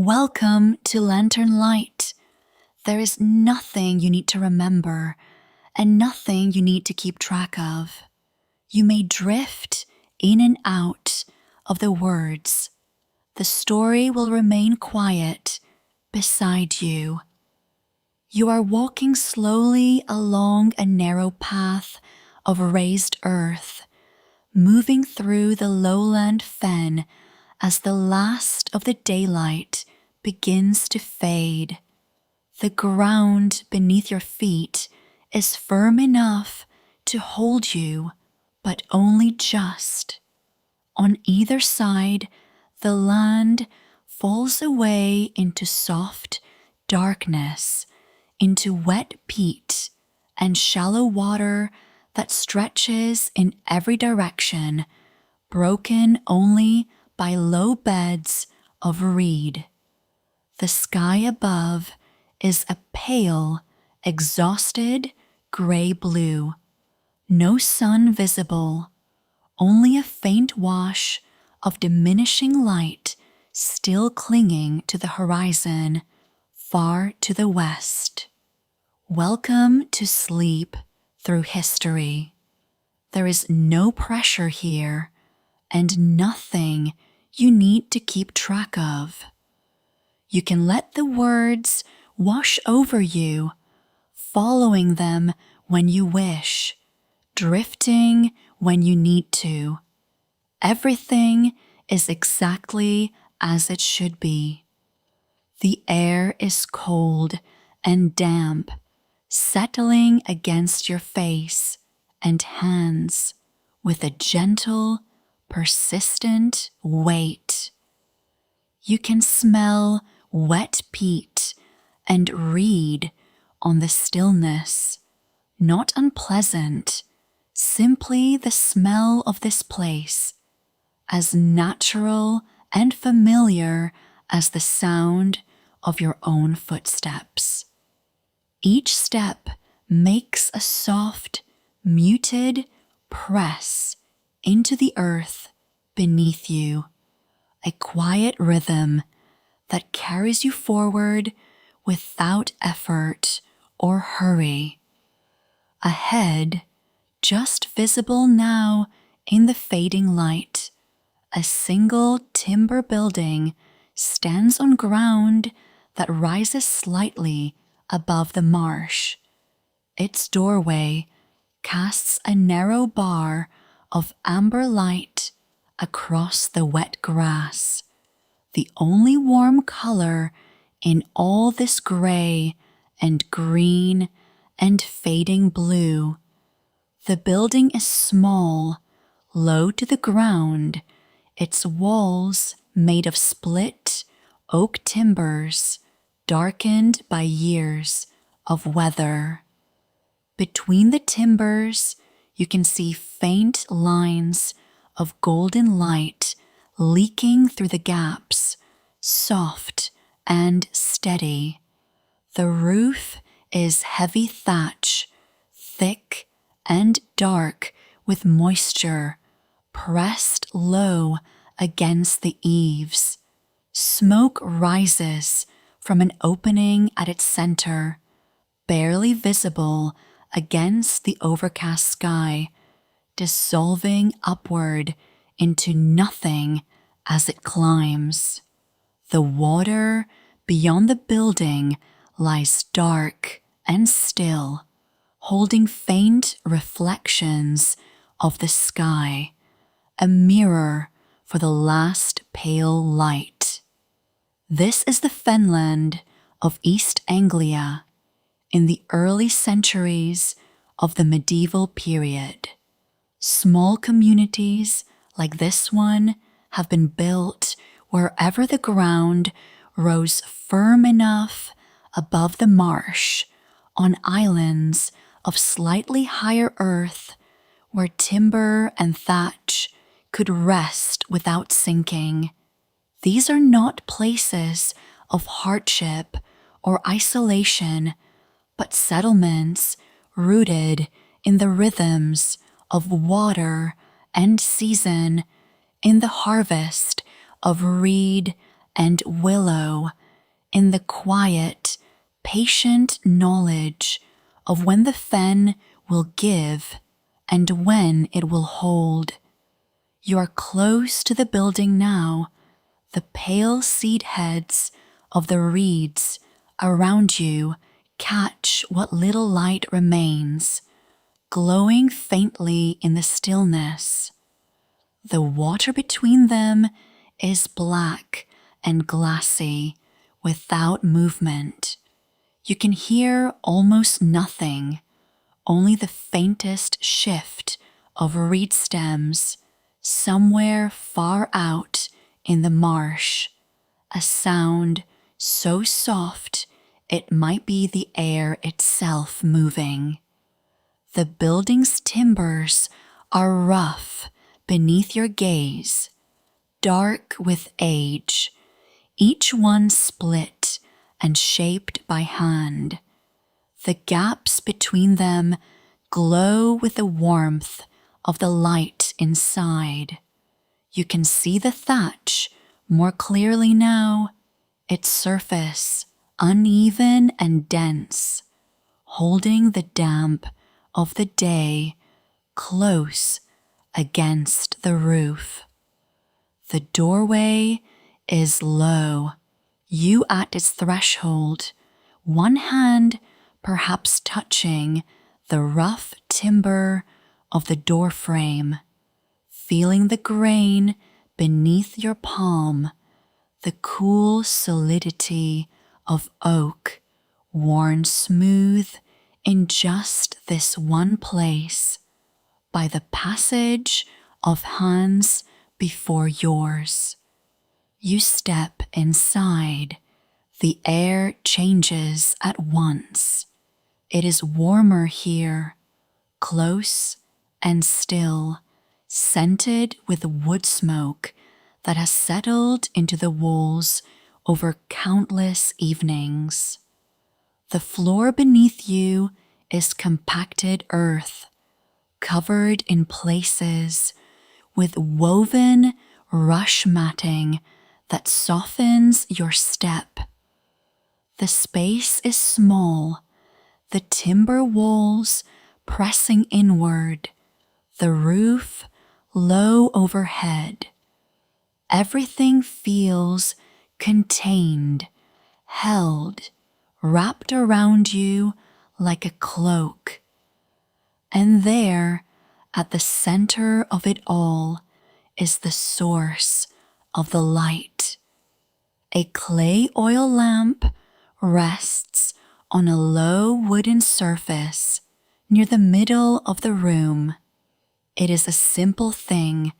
Welcome to Lantern Light. There is nothing you need to remember and nothing you need to keep track of. You may drift in and out of the words. The story will remain quiet beside you. You are walking slowly along a narrow path of raised earth, moving through the lowland fen as the last of the daylight begins to fade. The ground beneath your feet is firm enough to hold you, but only just. On either side, the land falls away into soft darkness, into wet peat and shallow water that stretches in every direction, broken only by low beds of reed. The sky above is a pale, exhausted gray blue. No sun visible, only a faint wash of diminishing light still clinging to the horizon far to the west. Welcome to sleep through history. There is no pressure here and nothing you need to keep track of. You can let the words wash over you, following them when you wish, drifting when you need to. Everything is exactly as it should be. The air is cold and damp, settling against your face and hands with a gentle, persistent weight. You can smell wet peat and reed on the stillness, not unpleasant, simply the smell of this place, as natural and familiar as the sound of your own footsteps. Each step makes a soft, muted press into the earth beneath you, a quiet rhythm that carries you forward without effort or hurry. Ahead, just visible now in the fading light, a single timber building stands on ground that rises slightly above the marsh. Its doorway casts a narrow bar of amber light across the wet grass, the only warm color in all this gray and green and fading blue. The building is small, low to the ground, its walls made of split oak timbers, darkened by years of weather. Between the timbers, you can see faint lines of golden light leaking through the gaps, soft and steady. The roof is heavy thatch, thick and dark with moisture, pressed low against the eaves. Smoke rises from an opening at its center, barely visible against the overcast sky, dissolving upward into nothing as it climbs. The water beyond the building lies dark and still, holding faint reflections of the sky, a mirror for the last pale light. This is the fenland of East Anglia in the early centuries of the medieval period. Small communities like this one have been built wherever the ground rose firm enough above the marsh, on islands of slightly higher earth where timber and thatch could rest without sinking. These are not places of hardship or isolation, but settlements rooted in the rhythms of water and season, in the harvest of reed and willow in the quiet, patient knowledge of when the fen will give and when it will hold. You are close to the building now. The pale seed heads of the reeds around you catch what little light remains, glowing faintly in the stillness. The water between them is black and glassy, without movement. You can hear almost nothing, only the faintest shift of reed stems somewhere far out in the marsh, a sound so soft it might be the air itself moving. The building's timbers are rough beneath your gaze, dark with age, each one split and shaped by hand. The gaps between them glow with the warmth of the light inside. You can see the thatch more clearly now, its surface uneven and dense, holding the damp of the day close against the roof. The doorway is low, you at its threshold, one hand perhaps touching the rough timber of the doorframe, feeling the grain beneath your palm, the cool solidity of oak worn smooth in just this one place by the passage of hands before yours. You step inside. The air changes at once. It is warmer here, close and still, scented with wood smoke that has settled into the walls over countless evenings. The floor beneath you is compacted earth, covered in places with woven rush matting that softens your step. The space is small, the timber walls pressing inward, the roof low overhead. Everything feels contained, held, wrapped around you like a cloak. And there, at the center of it all, is the source of the light. A clay oil lamp rests on a low wooden surface near the middle of the room. It is a simple thing,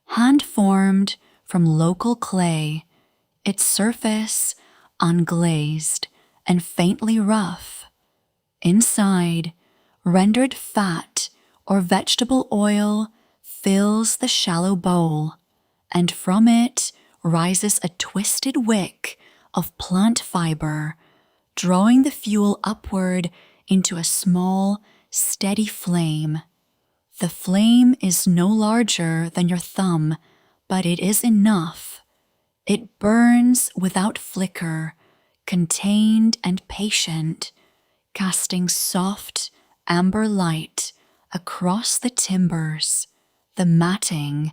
hand-formed from local clay, its surface unglazed and faintly rough. Inside, rendered fat or vegetable oil fills the shallow bowl, and from it rises a twisted wick of plant fiber, drawing the fuel upward into a small, steady flame. The flame is no larger than your thumb, but it is enough. It burns without flicker, contained and patient, casting soft, amber light across the timbers, the matting,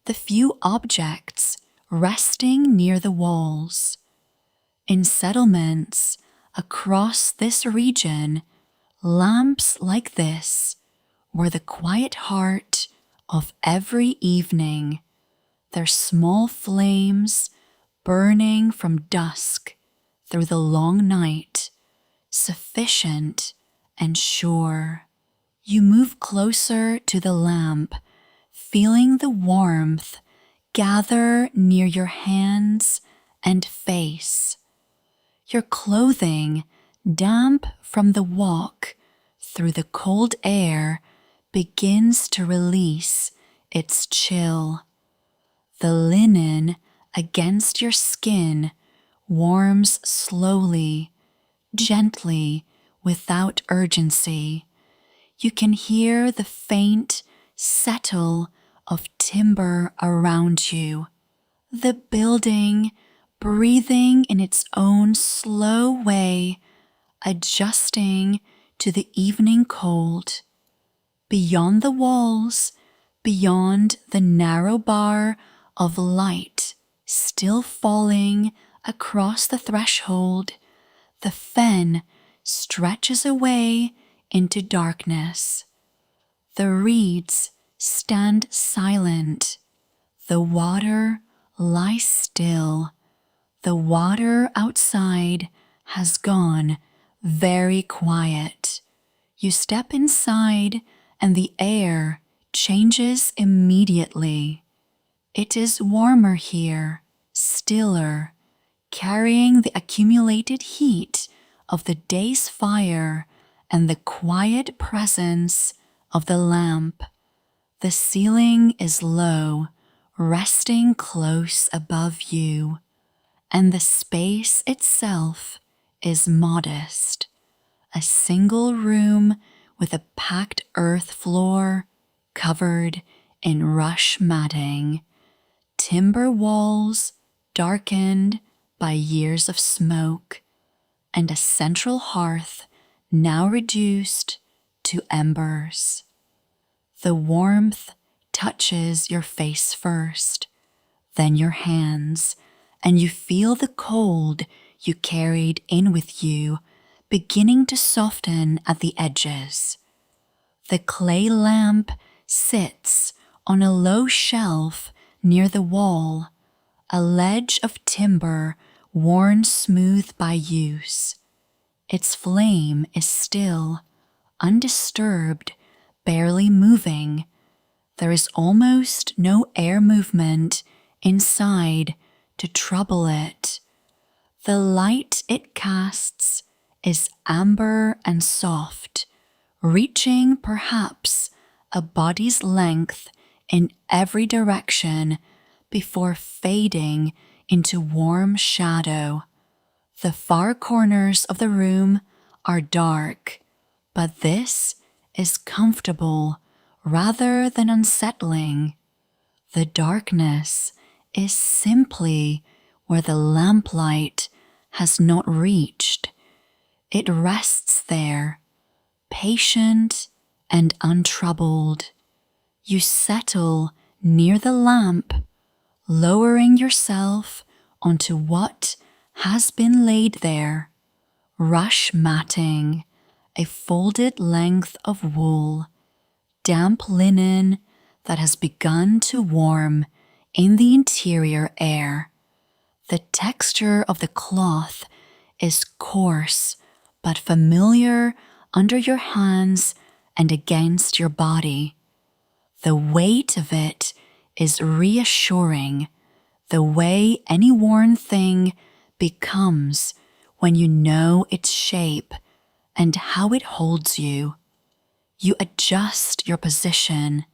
the few objects resting near the walls. In settlements across this region, lamps like this were the quiet heart of every evening, their small flames burning from dusk through the long night, sufficient and sure. You move closer to the lamp, feeling the warmth gather near your hands and face. Your clothing, damp from the walk through the cold air, begins to release its chill. The linen against your skin warms slowly, gently, without urgency. You can hear the faint settle of timber around you. The building breathing in its own slow way, adjusting to the evening cold. Beyond the walls, beyond the narrow bar of light still falling across the threshold, the fen stretches away into darkness. The reeds stand silent. The water lies still. The water outside has gone very quiet. You step inside and the air changes immediately. It is warmer here, stiller, carrying the accumulated heat of the day's fire and the quiet presence of the lamp. The ceiling is low, resting close above you, and the space itself is modest. A single room with a packed earth floor covered in rush matting, timber walls darkened by years of smoke, and a central hearth now reduced to embers. The warmth touches your face first, then your hands, and you feel the cold you carried in with you beginning to soften at the edges. The clay lamp sits on a low shelf near the wall, a ledge of timber worn smooth by use. Its flame is still, undisturbed, barely moving. There is almost no air movement inside to trouble it. The light it casts is amber and soft, reaching perhaps a body's length in every direction before fading into warm shadow. The far corners of the room are dark, but this is comfortable rather than unsettling. The darkness is simply where the lamplight has not reached. It rests there, patient and untroubled. You settle near the lamp, lowering yourself onto what has been laid there, rush matting, a folded length of wool, damp linen that has begun to warm in the interior air. The texture of the cloth is coarse but familiar under your hands and against your body. The weight of it is reassuring, the way any worn thing becomes when you know its shape and how it holds you. You adjust your position,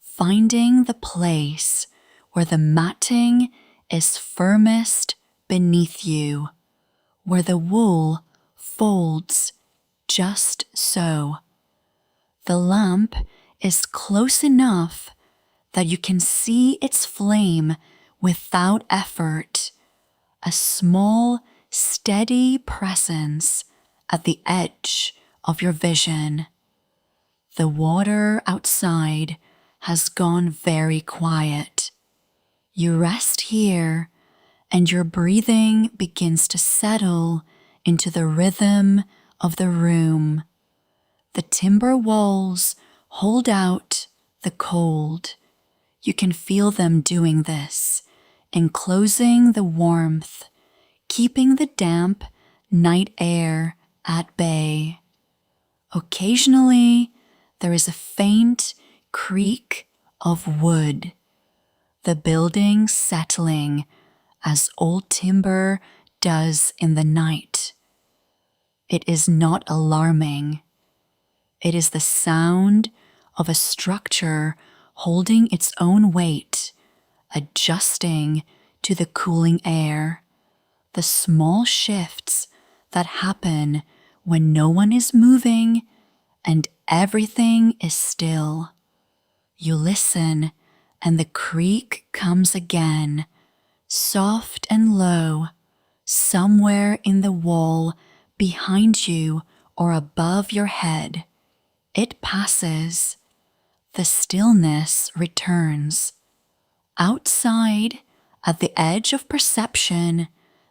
finding the place where the matting is firmest beneath you, where the wool folds just so. The lamp is close enough that you can see its flame without effort, a small, steady presence at the edge of your vision. The water outside has gone very quiet. You rest here, and your breathing begins to settle into the rhythm of the room. The timber walls hold out the cold. You can feel them doing this, enclosing the warmth, keeping the damp night air at bay. Occasionally, there is a faint creak of wood, the building settling as old timber does in the night. It is not alarming. It is the sound of a structure holding its own weight, adjusting to the cooling air, the small shifts that happen when no one is moving and everything is still. You listen, and the creak comes again, soft and low, somewhere in the wall behind you or above your head. It passes. The stillness returns. Outside, at the edge of perception,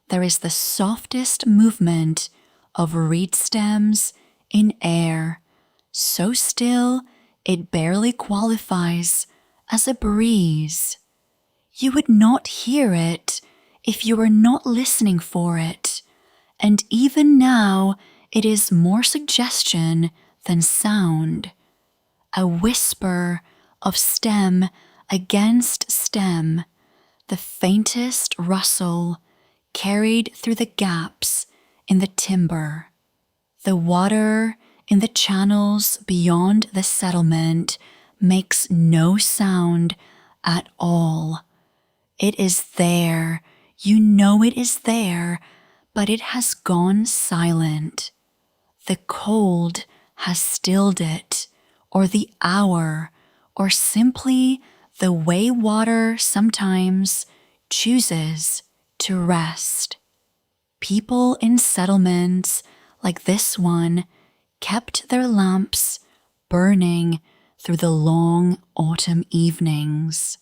there is the softest movement of reed stems in air, so still it barely qualifies as a breeze. You would not hear it if you were not listening for it, and even now it is more suggestion than sound. A whisper of stem against stem, the faintest rustle carried through the gaps in the timber. The water in the channels beyond the settlement makes no sound at all. It is there, you know it is there, but it has gone silent. The cold has stilled it, or the hour, or simply the way water sometimes chooses to rest. People in settlements like this one kept their lamps burning through the long autumn evenings.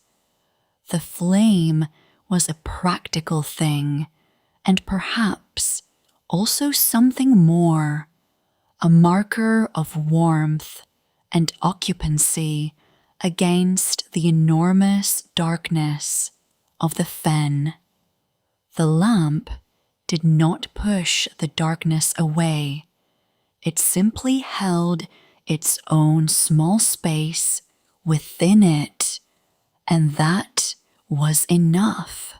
The flame was a practical thing, and perhaps also something more, a marker of warmth and occupancy against the enormous darkness of the fen. The lamp did not push the darkness away. It simply held its own small space within it, and that was enough.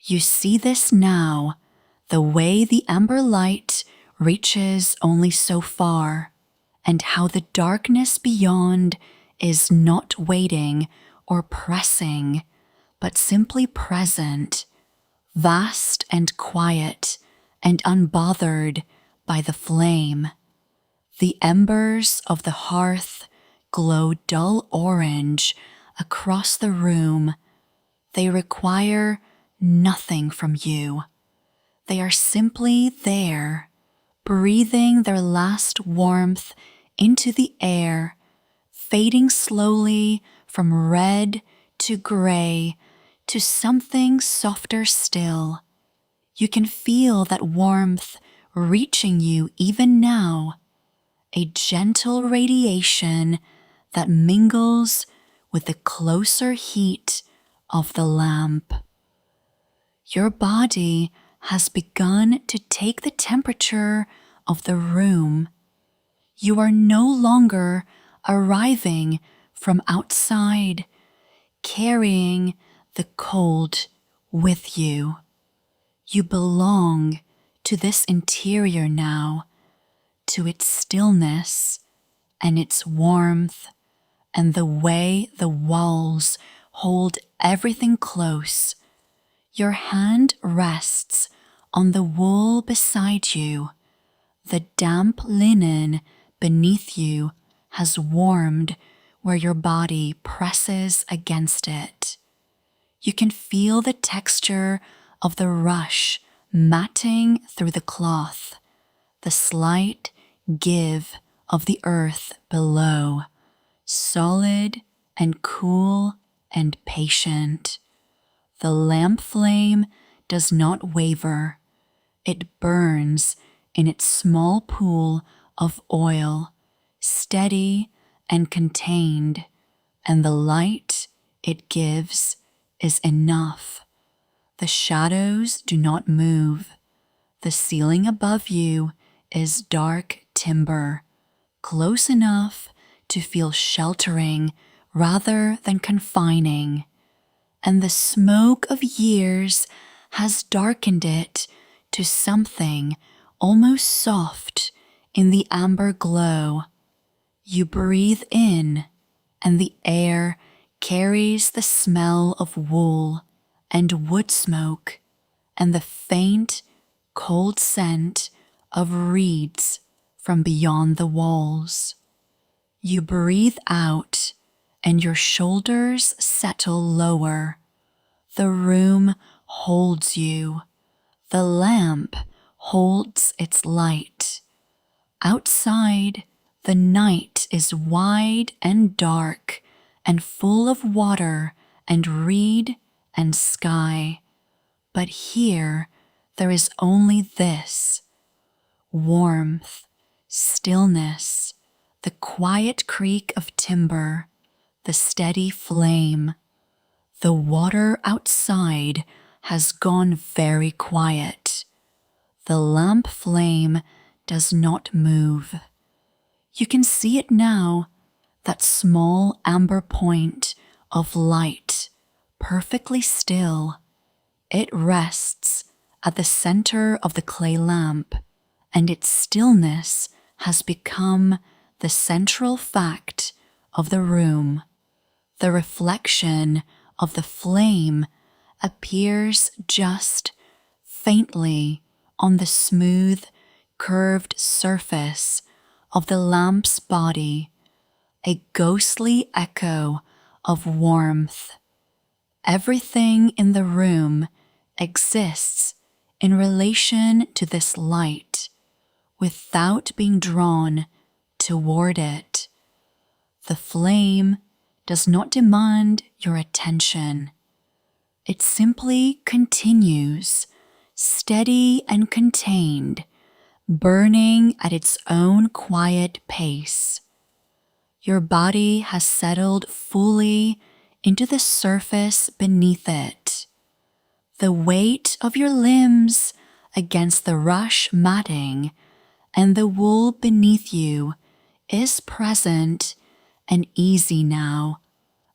You see this now, the way the amber light reaches only so far, and how the darkness beyond is not waiting or pressing, but simply present, vast and quiet and unbothered by the flame. The embers of the hearth glow dull orange across the room. They require nothing from you. They are simply there, breathing their last warmth into the air, fading slowly from red to gray to something softer still. You can feel that warmth reaching you even now, a gentle radiation that mingles with the closer heat of the lamp. Your body has begun to take the temperature of the room. You are no longer arriving from outside, carrying the cold with you. You belong to this interior now, to its stillness and its warmth and the way the walls hold everything close. Your hand rests on the wool beside you. The damp linen beneath you has warmed where your body presses against it. You can feel the texture of the rush matting through the cloth, the slight give of the earth below, solid and cool and patient. The lamp flame does not waver. It burns in its small pool of oil, steady and contained, and the light it gives is enough. The shadows do not move. The ceiling above you is dark timber, close enough to feel sheltering rather than confining, and the smoke of years has darkened it to something almost soft in the amber glow. You breathe in, and the air carries the smell of wool and wood smoke and the faint, cold scent of reeds from beyond the walls. You breathe out, and your shoulders settle lower. The room holds you. The lamp holds its light. Outside, the night is wide and dark and full of water and reed and sky. But here there is only this: warmth, stillness, the quiet creak of timber, the steady flame. The water outside has gone very quiet. The lamp flame does not move. You can see it now, that small amber point of light, perfectly still. It rests at the center of the clay lamp, and its stillness has become the central fact of the room. The reflection of the flame appears just faintly on the smooth, curved surface of the lamp's body, a ghostly echo of warmth. Everything in the room exists in relation to this light, without being drawn toward it. The flame does not demand your attention. It simply continues, steady and contained, burning at its own quiet pace. Your body has settled fully into the surface beneath it. The weight of your limbs against the rush matting and the wool beneath you is present and easy now,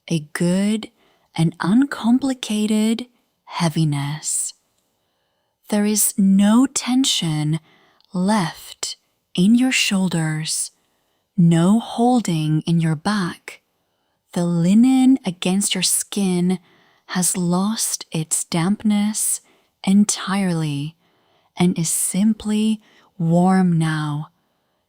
a good and uncomplicated heaviness. There is no tension left in your shoulders, no holding in your back. The linen against your skin has lost its dampness entirely and is simply warm now,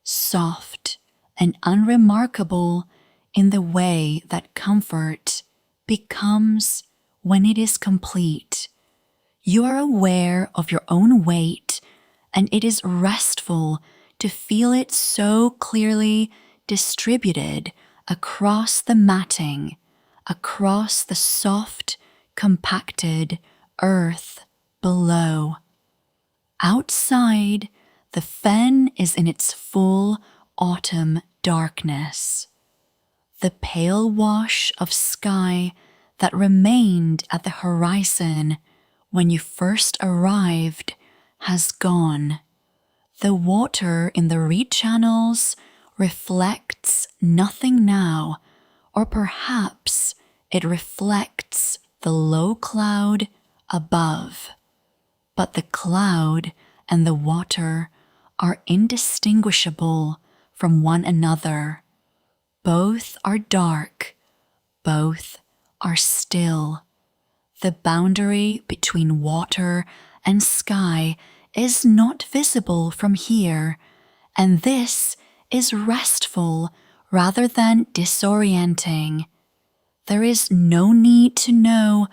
soft and unremarkable in the way that comfort becomes when it is complete. You are aware of your own weight, and it is restful to feel it so clearly distributed across the matting, across the soft, compacted earth below. Outside, the fen is in its full autumn darkness. The pale wash of sky that remained at the horizon when you first arrived has gone. The water in the reed channels reflects nothing now, or perhaps it reflects the low cloud above. But the cloud and the water are indistinguishable from one another. Both are dark, both are still. The boundary between water and sky is not visible from here, and this is restful rather than disorienting. There is no need to know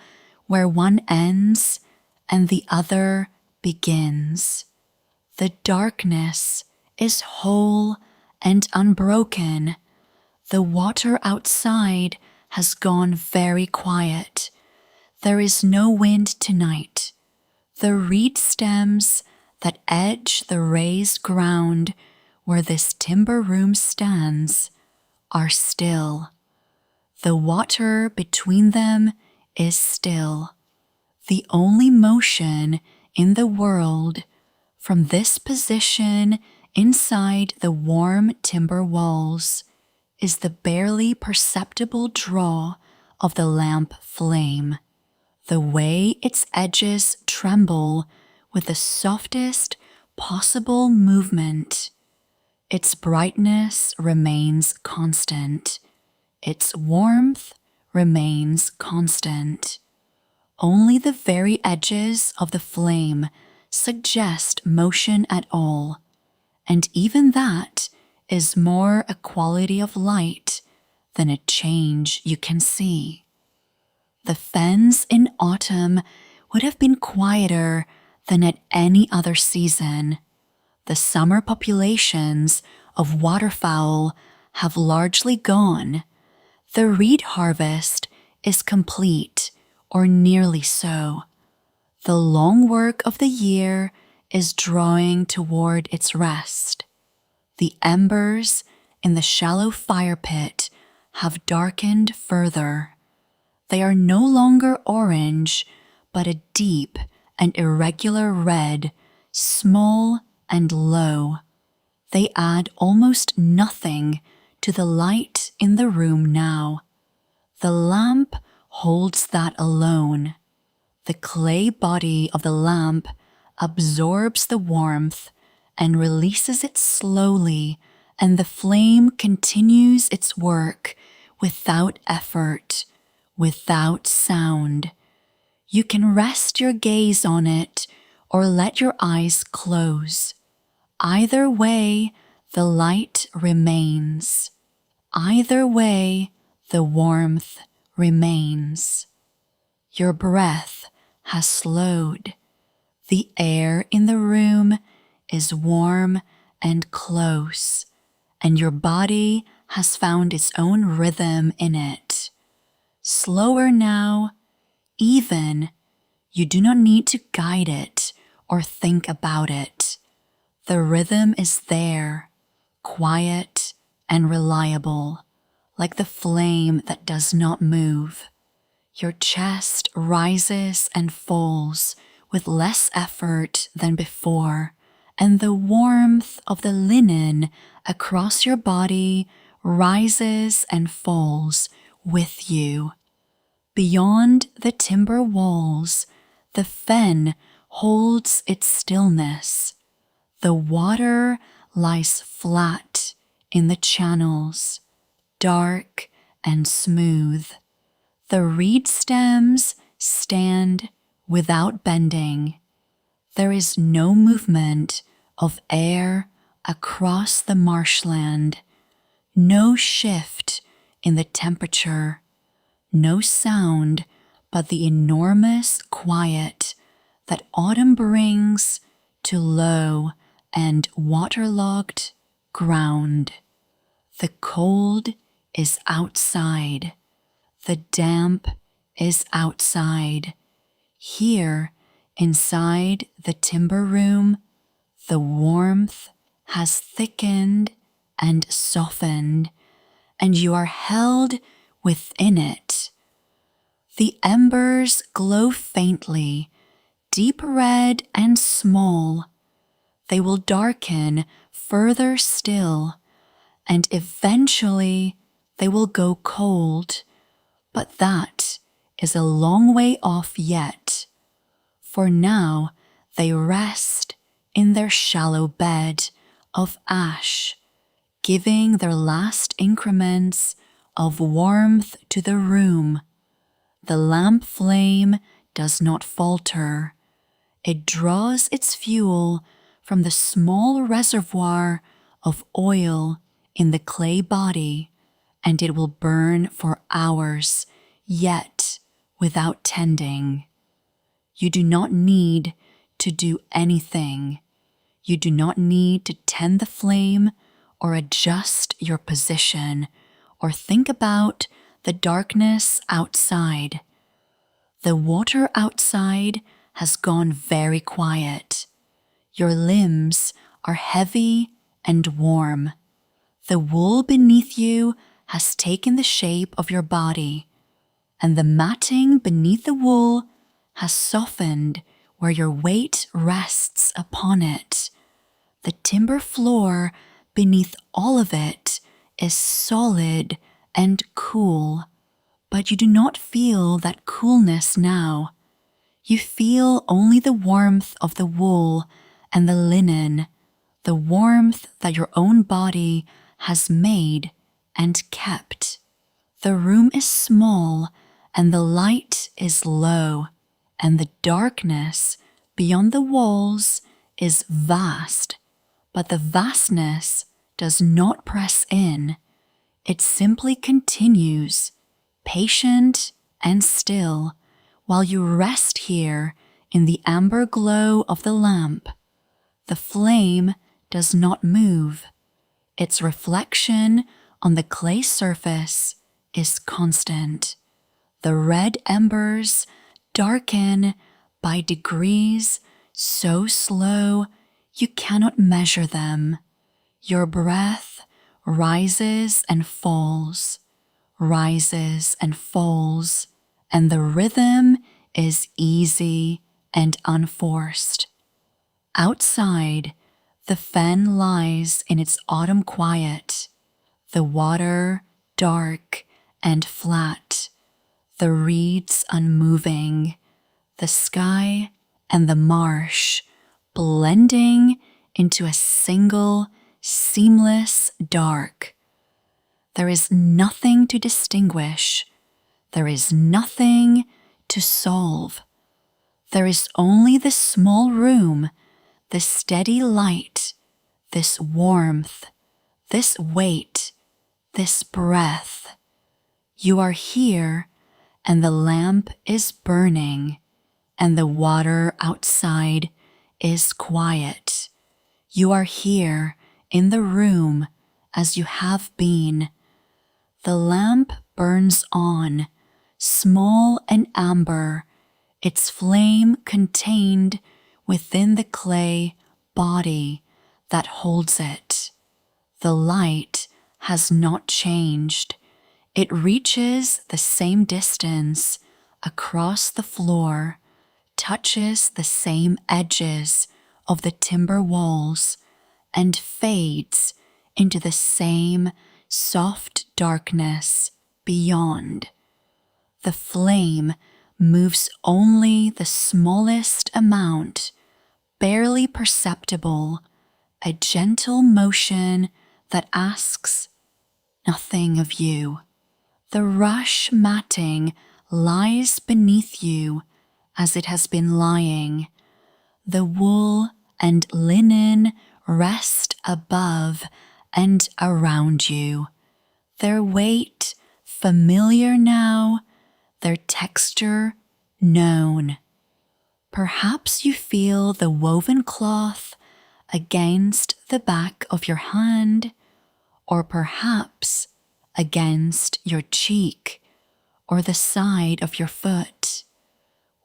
where one ends and the other begins. The darkness is whole and unbroken. The water outside has gone very quiet. There is no wind tonight. The reed stems that edge the raised ground where this timber room stands are still. The water between them is still. The only motion in the world from this position inside the warm timber walls is the barely perceptible draw of the lamp flame, the way its edges tremble with the softest possible movement. Its brightness remains constant. Its warmth remains constant. Only the very edges of the flame suggest motion at all, and even that is more a quality of light than a change you can see. The fens in autumn would have been quieter than at any other season. The summer populations of waterfowl have largely gone. The reed harvest is complete, or nearly so. The long work of the year is drawing toward its rest. The embers in the shallow fire pit have darkened further. They are no longer orange, but a deep and irregular red, small and low. They add almost nothing to the light in the room now. The lamp holds that alone. The clay body of the lamp absorbs the warmth and releases it slowly, and the flame continues its work without effort, without sound. You can rest your gaze on it or let your eyes close. Either way, the light remains. Either way, the warmth remains. Your breath has slowed. The air in the room is warm and close, and your body has found its own rhythm in it. Slower now, even. You do not need to guide it or think about it. The rhythm is there, quiet and reliable, like the flame that does not move. Your chest rises and falls with less effort than before, and the warmth of the linen across your body rises and falls with you. Beyond the timber walls, the fen holds its stillness. The water lies flat in the channels, dark and smooth. The reed stems stand without bending. There is no movement of air across the marshland, no shift in the temperature, no sound but the enormous quiet that autumn brings to low and waterlogged ground. The cold is outside. The damp is outside. Here, inside the timber room, the warmth has thickened and softened, and you are held within it. The embers glow faintly, deep red and small. They will darken further still, and eventually they will go cold. But that is a long way off yet. For now, they rest in their shallow bed of ash, giving their last increments of warmth to the room. The lamp flame does not falter. It draws its fuel from the small reservoir of oil in the clay body, and it will burn for hours, yet without tending. You do not need to do anything. You do not need to tend the flame or adjust your position or think about the darkness outside. The water outside has gone very quiet. Your limbs are heavy and warm. The wool beneath you has taken the shape of your body, and the matting beneath the wool has softened where your weight rests upon it. The timber floor beneath all of it is solid and cool, but you do not feel that coolness now. You feel only the warmth of the wool and the linen, the warmth that your own body has made and kept. The room is small, and the light is low, and the darkness beyond the walls is vast, but the vastness does not press in. It simply continues, patient and still while you rest here in the amber glow of the lamp. The flame does not move. Its reflection on the clay surface is constant. The red embers darken by degrees so slow you cannot measure them. Your breath rises and falls, and the rhythm is easy and unforced. Outside, the fen lies in its autumn quiet, the water dark and flat, the reeds unmoving, the sky and the marsh blending into a single, seamless dark. There is nothing to distinguish. There is nothing to solve. There is only this small room, this steady light, this warmth, this weight, this breath. You are here, and the lamp is burning, and the water outside is quiet. You are here in the room as you have been. The lamp burns on, small and amber, its flame contained within the clay body that holds it. The light has not changed. It reaches the same distance across the floor, touches the same edges of the timber walls, and fades into the same soft darkness beyond. The flame moves only the smallest amount, barely perceptible, a gentle motion that asks nothing of you. The rush matting lies beneath you as it has been lying. The wool and linen rest above and around you, their weight familiar now, their texture known. Perhaps you feel the woven cloth against the back of your hand, or perhaps against your cheek or the side of your foot.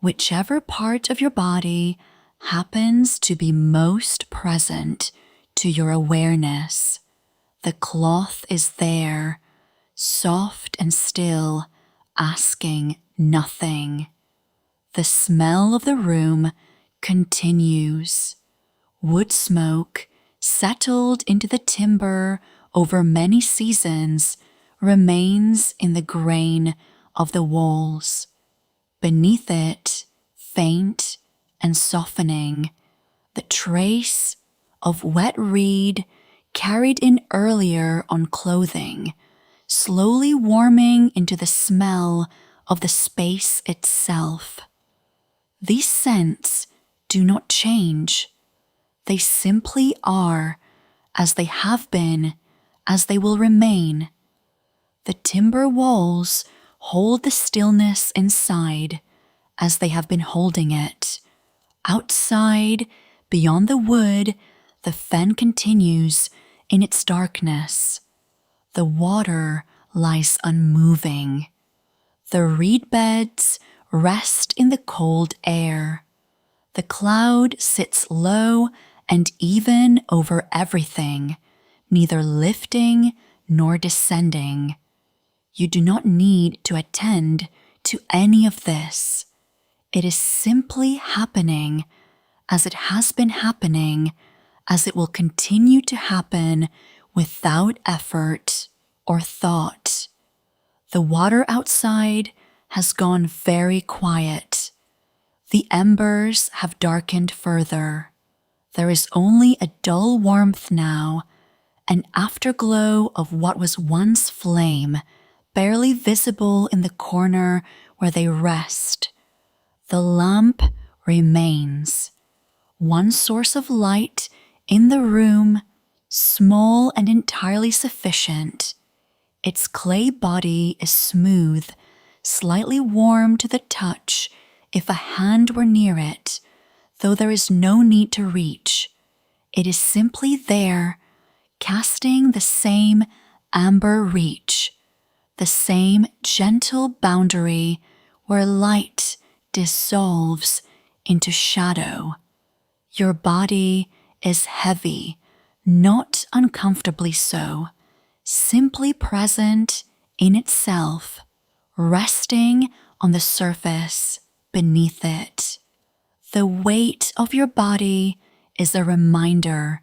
Whichever part of your body happens to be most present to your awareness, the cloth is there, soft and still, asking nothing. The smell of the room continues. Wood smoke, settled into the timber over many seasons, remains in the grain of the walls. Beneath it, faint and softening, the trace of wet reed carried in earlier on clothing, slowly warming into the smell of the space itself. These scents do not change. They simply are, as they have been, as they will remain. The timber walls hold the stillness inside, as they have been holding it. Outside, beyond the wood, the fen continues in its darkness. The water lies unmoving. The reed beds rest in the cold air. The cloud sits low and even over everything, neither lifting nor descending. You do not need to attend to any of this. It is simply happening as it has been happening, as it will continue to happen without effort or thought. The water outside has gone very quiet. The embers have darkened further. There is only a dull warmth now, an afterglow of what was once flame, barely visible in the corner where they rest. The lamp remains, one source of light in the room, small and entirely sufficient. Its clay body is smooth, slightly warm to the touch if a hand were near it, though there is no need to reach. It is simply there, casting the same amber reach, the same gentle boundary where light dissolves into shadow. Your body is heavy, not uncomfortably so, simply present in itself, resting on the surface beneath it. The weight of your body is a reminder,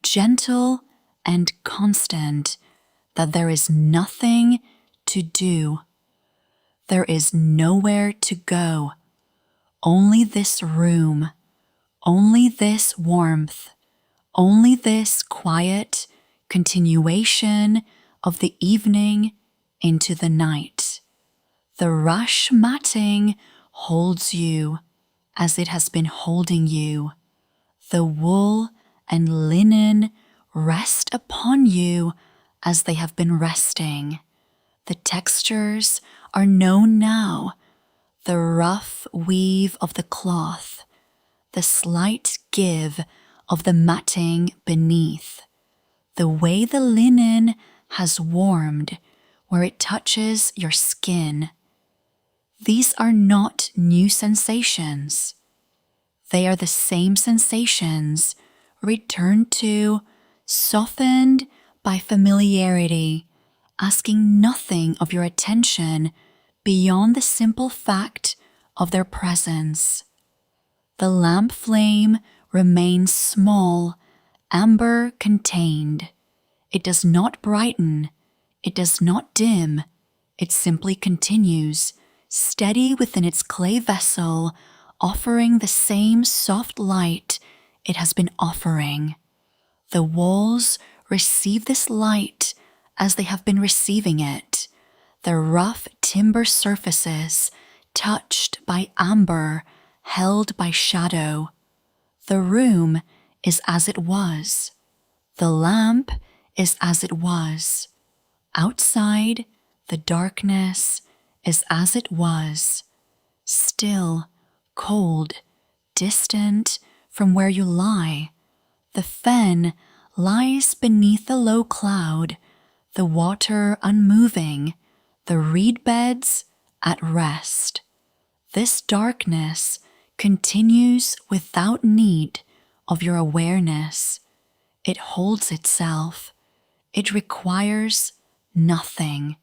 gentle and constant, that there is nothing to do. There is nowhere to go. Only this room, only this warmth, only this quiet continuation of the evening into the night. The rush matting holds you as it has been holding you. The wool and linen rest upon you as they have been resting. The textures are known now, the rough weave of the cloth, the slight give of the matting beneath, the way the linen has warmed where it touches your skin. These are not new sensations. They are the same sensations returned to, softened by familiarity, asking nothing of your attention beyond the simple fact of their presence. The lamp flame remains small, amber contained. It does not brighten, it does not dim, it simply continues, steady within its clay vessel, offering the same soft light it has been offering. The walls receive this light as they have been receiving it, the rough timber surfaces touched by amber, held by shadow. The room is as it was. The lamp is as it was. Outside, the darkness is as it was, still, cold, distant from where you lie. The fen lies beneath the low cloud, the water unmoving, the reed beds at rest. This darkness continues without need of your awareness. It holds itself. It requires nothing.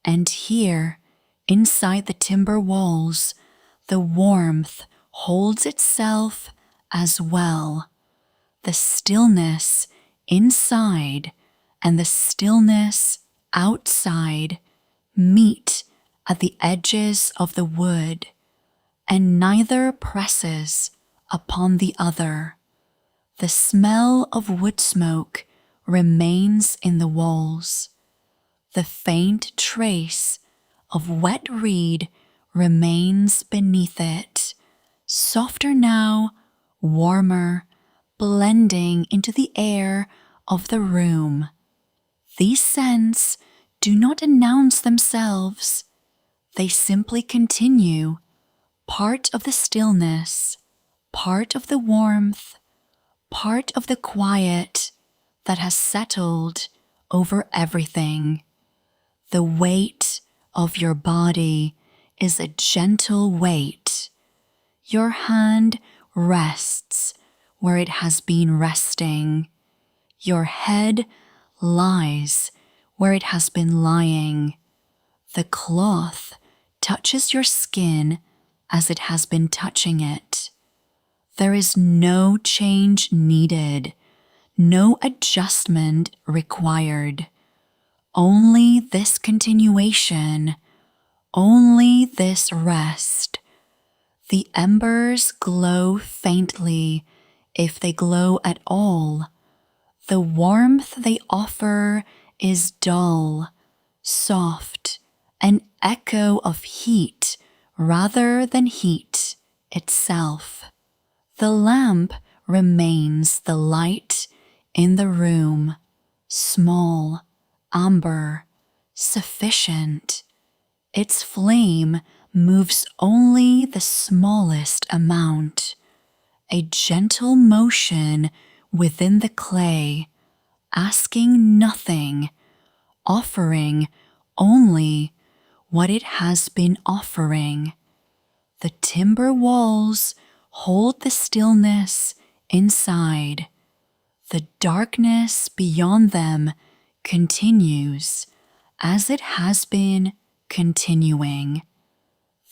And here, inside the timber walls, the warmth holds itself as well. The stillness inside and the stillness outside meet at the edges of the wood, and neither presses upon the other. The smell of wood smoke remains in the walls. The faint trace of wet reed remains beneath it, softer now, warmer, blending into the air of the room. These scents do not announce themselves. They simply continue, part of the stillness, part of the warmth, part of the quiet that has settled over everything. The weight of your body is a gentle weight. Your hand rests where it has been resting. Your head lies where it has been lying. The cloth touches your skin as it has been touching it. There is no change needed, no adjustment required. Only this continuation, only this rest. The embers glow faintly, if they glow at all. The warmth they offer is dull, soft, an echo of heat rather than heat itself. The lamp remains the light in the room, small, amber, sufficient. Its flame moves only the smallest amount, a gentle motion within the clay, asking nothing, offering only what it has been offering. The timber walls hold the stillness inside. The darkness beyond them continues as it has been continuing.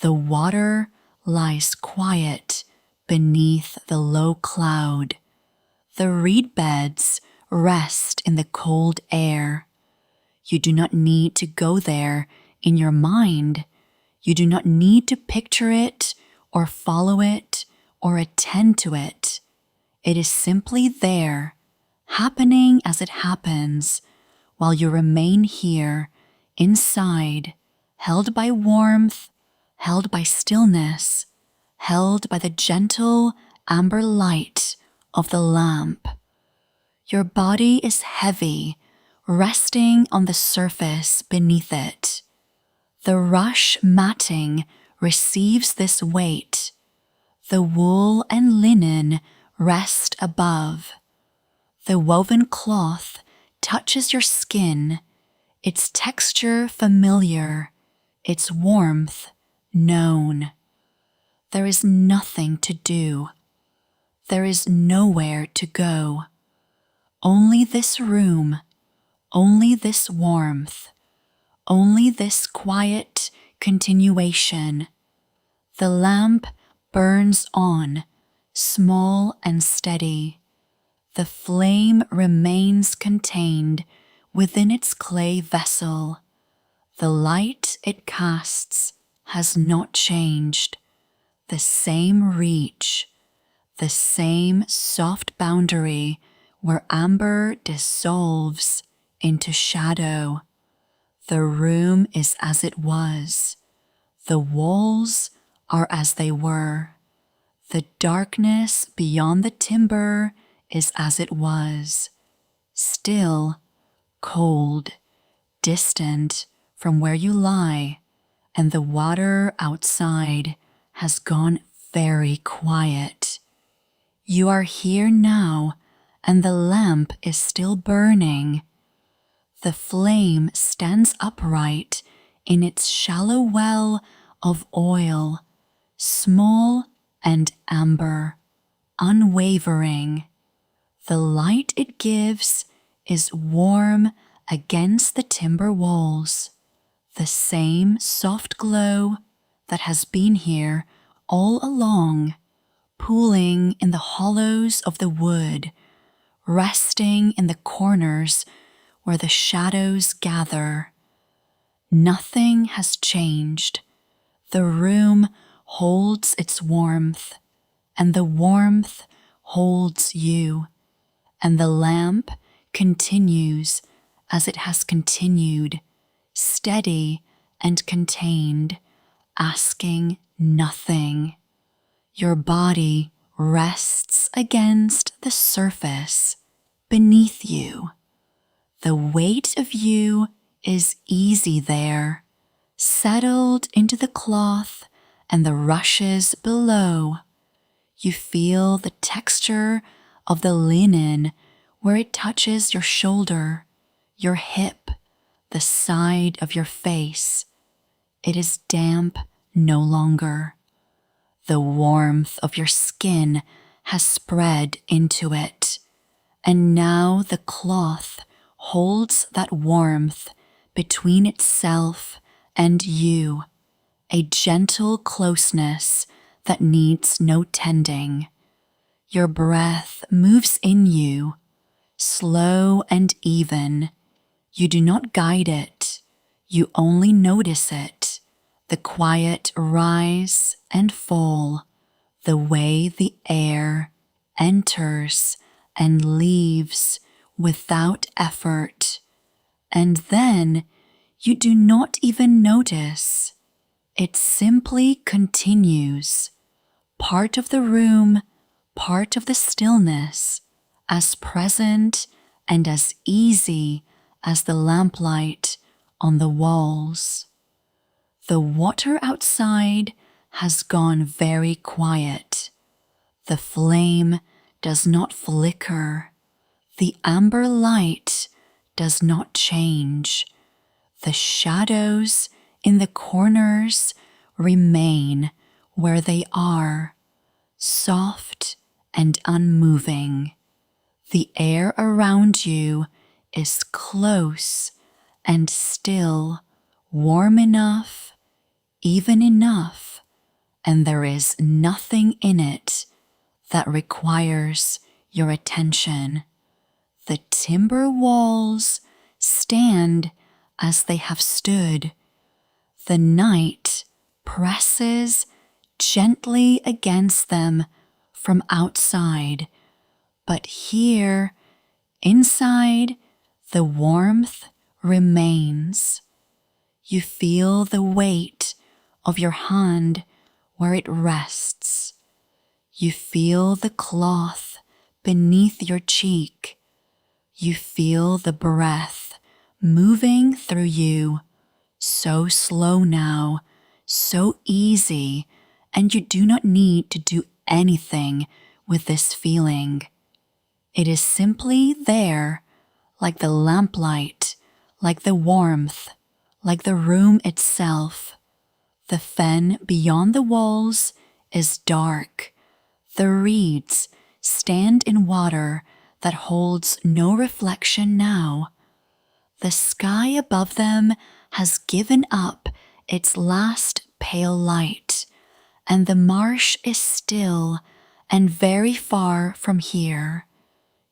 The water lies quiet beneath the low cloud. The reed beds rest in the cold air. You do not need to go there in your mind. You do not need to picture it or follow it or attend to it. It is simply there, happening as it happens, while you remain here, inside, held by warmth, held by stillness, held by the gentle amber light of the lamp. Your body is heavy, resting on the surface beneath it. The rush matting receives this weight. The wool and linen rest above. The woven cloth touches your skin, its texture familiar, its warmth known. There is nothing to do. There is nowhere to go. Only this room, only this warmth, only this quiet continuation. The lamp burns on, small and steady. The flame remains contained within its clay vessel. The light it casts has not changed. The same reach, the same soft boundary where amber dissolves into shadow. The room is as it was. The walls are as they were. The darkness beyond the timber is as it was. Still, cold, distant from where you lie, and the water outside has gone very quiet. You are here now, and the lamp is still burning. The flame stands upright in its shallow well of oil, small and amber, unwavering. The light it gives is warm against the timber walls, the same soft glow that has been here all along, pooling in the hollows of the wood, resting in the corners where the shadows gather. Nothing has changed. The room holds its warmth, and the warmth holds you, and the lamp continues as it has continued, steady and contained, asking nothing. Your body rests against the surface beneath you. The weight of you is easy there, settled into the cloth and the rushes below. You feel the texture of the linen where it touches your shoulder, your hip, the side of your face. It is damp no longer. The warmth of your skin has spread into it, and now the cloth holds that warmth between itself and you, a gentle closeness that needs no tending. Your breath moves in you, slow and even. You do not guide it, you only notice it, the quiet rise and fall, the way the air enters and leaves without effort. And then you do not even notice. It simply continues, part of the room, part of the stillness, as present and as easy as the lamplight on the walls. The water outside has gone very quiet. The flame does not flicker. The amber light does not change. The shadows in the corners remain where they are, soft and unmoving. The air around you is close and still, warm enough, even enough, and there is nothing in it that requires your attention. The timber walls stand as they have stood. The night presses gently against them from outside, but here, inside, the warmth remains. You feel the weight of your hand where it rests. You feel the cloth beneath your cheek. You feel the breath moving through you, so slow now, so easy, and you do not need to do anything with this feeling. It is simply there, like the lamplight, like the warmth, like the room itself. The fen beyond the walls is dark. The reeds stand in water that holds no reflection now. The sky above them has given up its last pale light, and the marsh is still and very far from here.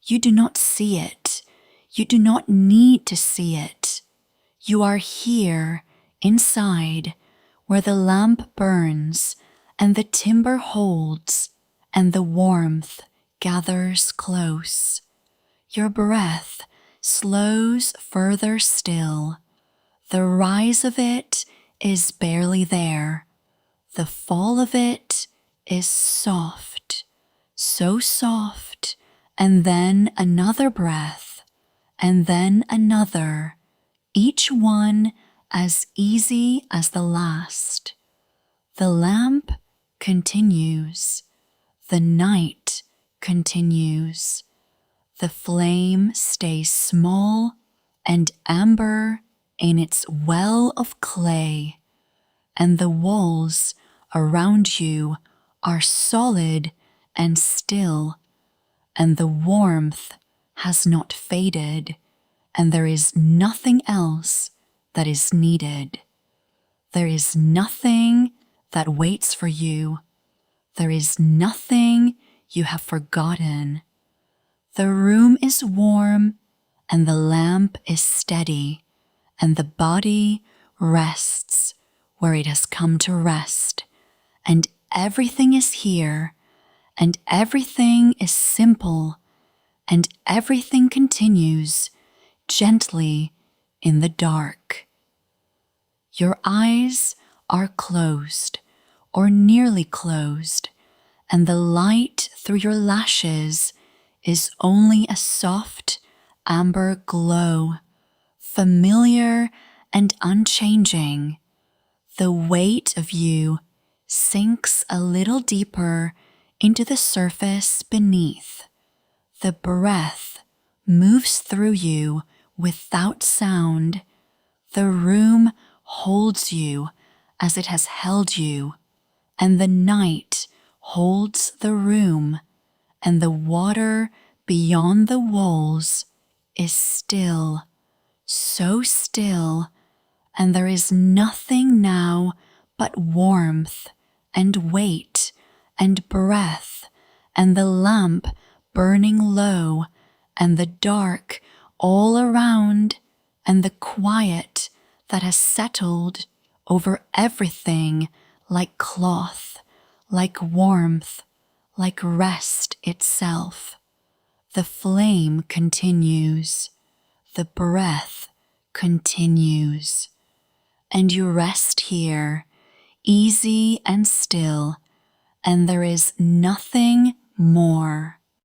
You do not see it. You do not need to see it. You are here, inside, where the lamp burns and the timber holds and the warmth gathers close. Your breath slows further still. The rise of it is barely there. The fall of it is soft, so soft, and then another breath, and then another, each one as easy as the last. The lamp continues. The night continues. The flame stays small and amber in its well of clay, and the walls around you are solid and still, and the warmth has not faded, and there is nothing else that is needed. There is nothing that waits for you. There is nothing you have forgotten. The room is warm, and the lamp is steady, and the body rests where it has come to rest, and everything is here, and everything is simple, and everything continues gently in the dark. Your eyes are closed, or nearly closed, and the light through your lashes is only a soft amber glow, familiar and unchanging. The weight of you sinks a little deeper into the surface beneath. The breath moves through you without sound. The room holds you as it has held you, and the night holds the room, and the water beyond the walls is still, so still, and there is nothing now but warmth and weight and breath and the lamp burning low and the dark all around and the quiet that has settled over everything like cloth, like warmth, like rest itself. The flame continues. The breath continues. And you rest here, easy and still, and there is nothing more.